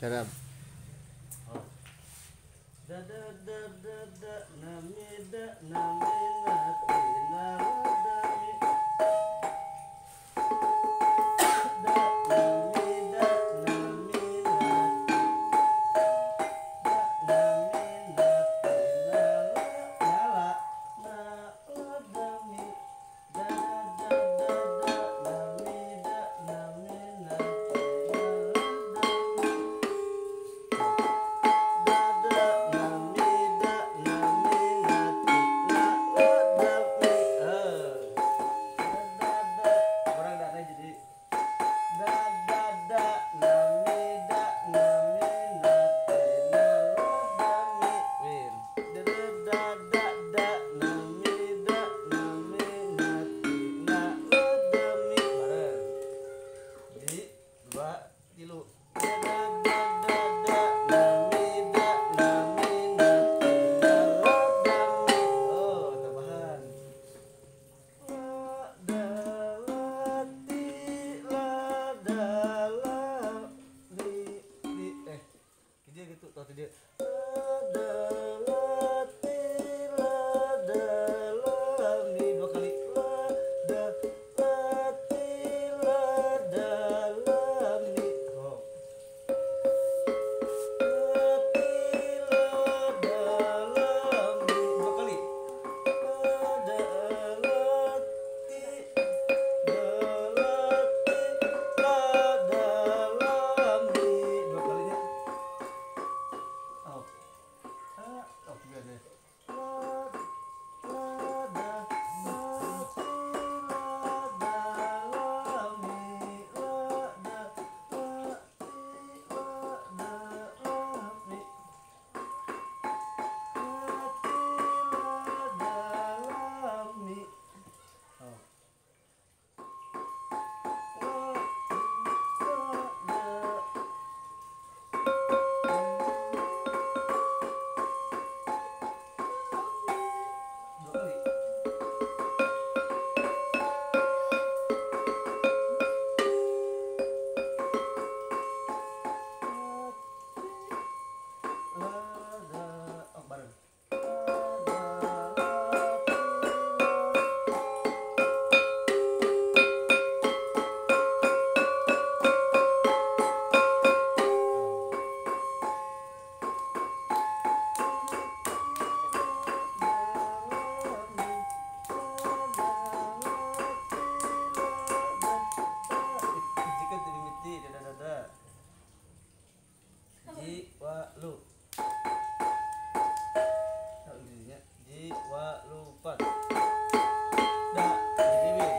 Cara Oh. Da da da da da na mi da na mi na ti na la da mi da na mi da na mi na da na mi na ti na la na la da mi da da da da na mi da na mi na ti na la da mi Tilu. Oh, tambahan. Dia gitu tau dia. Dua kali. Oh. Dua kali. Dua kalinya. Oh. Oh, tiga deh. Dua kali. Oh, bareng. Jika dimiti dada jiwa lu kalau intinya jiwa lupat da jadi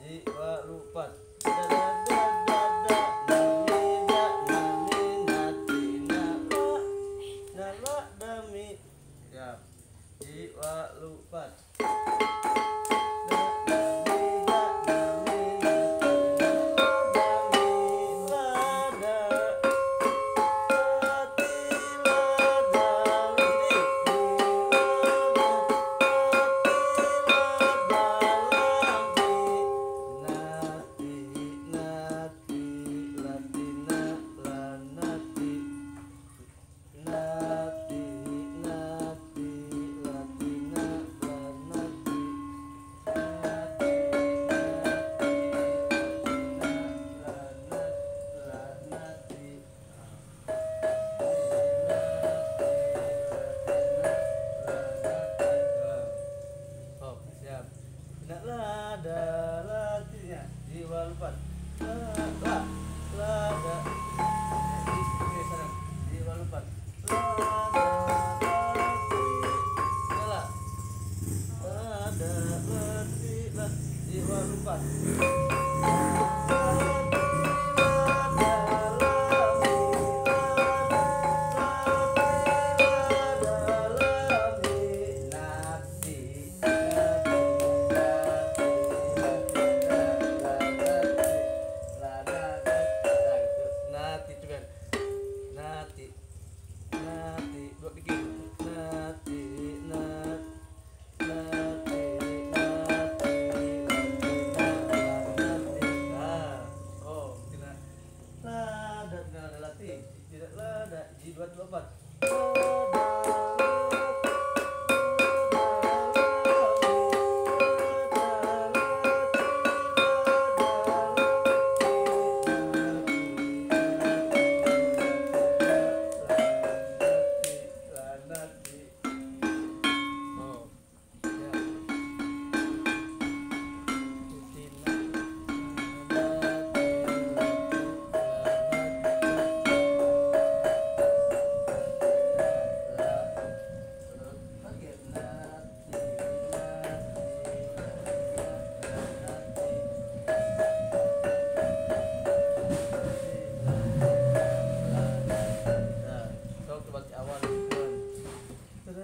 jiwa lupat da da da da da nami nati nala dami ya jiwa lupat Oh, siap. Tidak lada latinya jiwa lupat. Lada. Oke, sekarang jiwa lupat. Lada lati jiwa lupat. Nati lupat.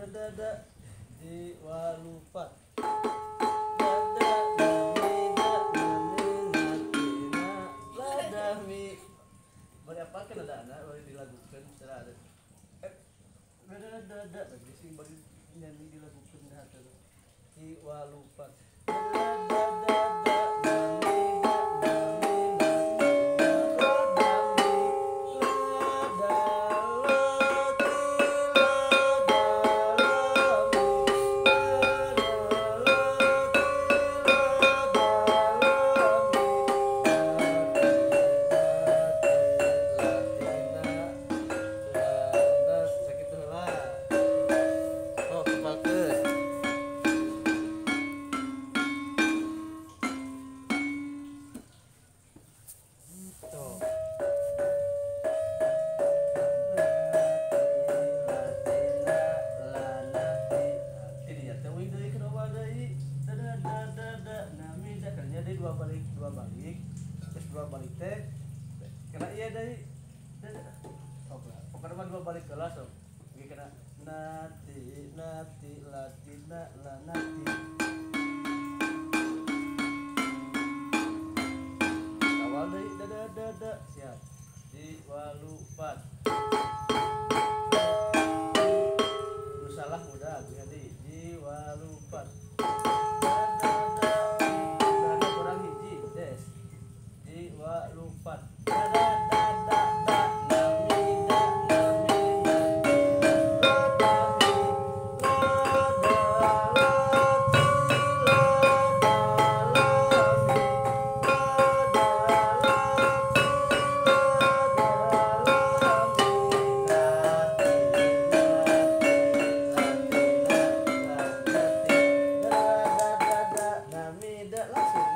Dada di walupat. Dada namida namina tina ladami. Bari apa kan ada anak bari dilagukan secara ada. Dada bagi sing bari nyanyi dilagukan dah atuh. Di walupat. Dada dada namida namina tina dua balik teh kena iya dari pokoknya dua balik kelas so kena nati nati latina la nati awal dari dada siap di walupat salah udah jadi di walupat lupat dada dada da namida namina ladami namida langsung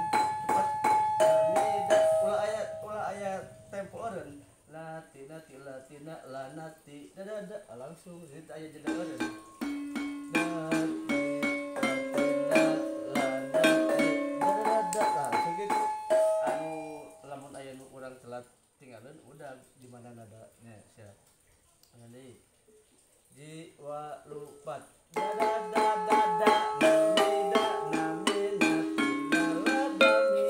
latina lanati dada langsung jadi aya jeda eureun langsung gitu anu lamun aya nu urang telat tinggalin udah di mana nadanya siap ini di walupat dada dada namida namina tina ladami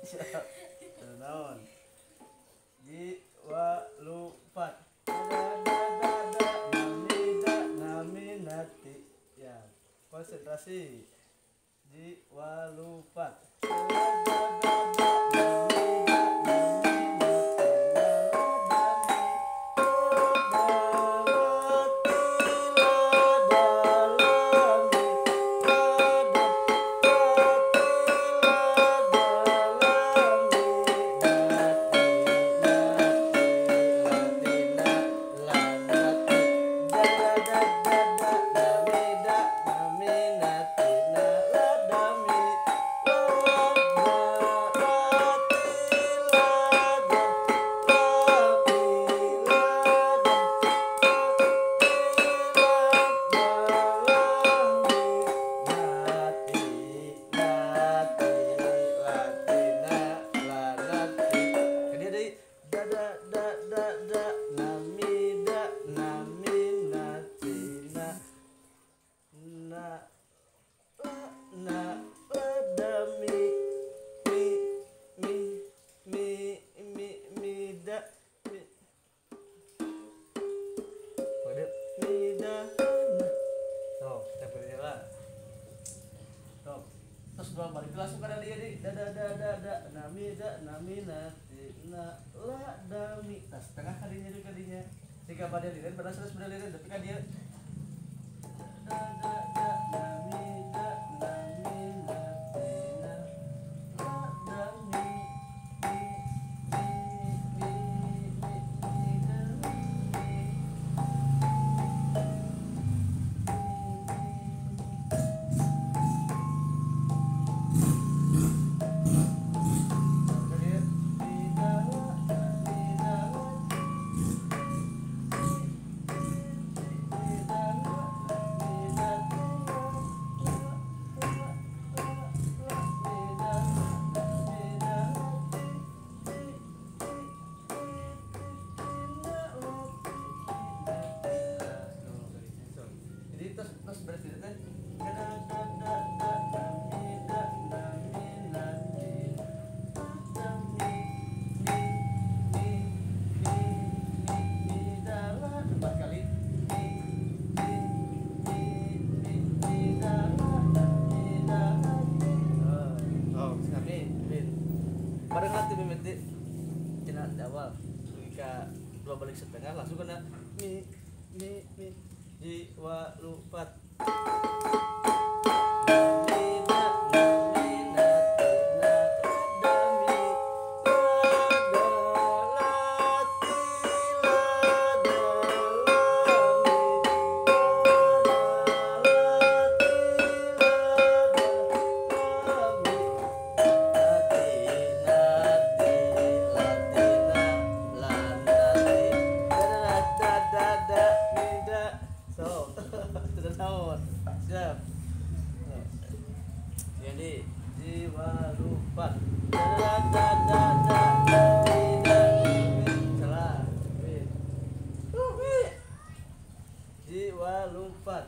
siap naon di walupat dada namida naminati ya konsentrasi di walupat dada namida naminati balik langsung pada dia di dada namida naminati na la dami tas tengah kadinya di kadinya Jika pada lirin pada terus pada lirin tapi kan dia terus berarti teh empat kali oh kami bin bareng nanti mimiti cina di awal jika dua balik setengah langsung kena mi jiwa lupat siap. Jadi jiwa lupat. Salah. Jiwa lupat.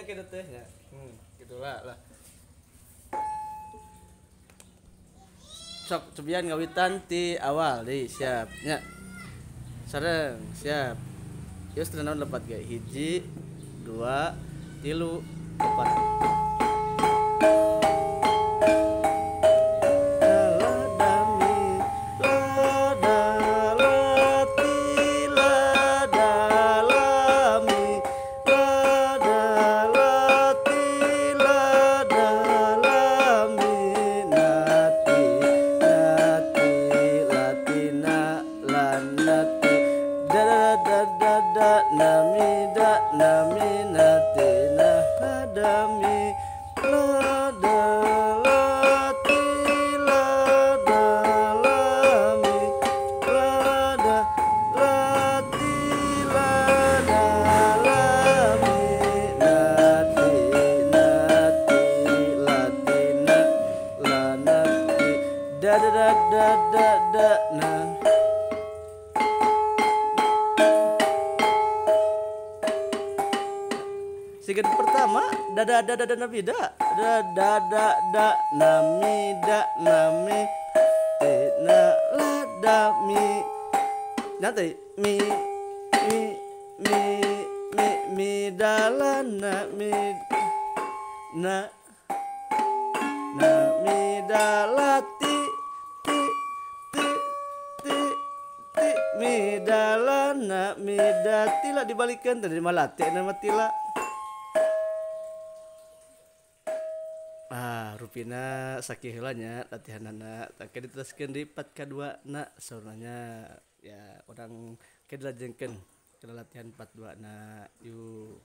Gitu teh ya. Gitulah lah. Sok cobian ngawitan ti awal deui siap nya. Sareng siap. Geus tenaon lepat ge 1 2 3 4. Tiga pertama dada dada dada namida dada dada namida nami na la da mi nanti mi mi mi dalana mi na na mi dalati ti ti ti ti mi dalana mi datila dibalikan tadi malate nama tila. Rupina sakihilanya latihan anak tak diteruskan di 4K2 nak soalnya ya orang kedilajengkeun kita latihan 42 nak yuk.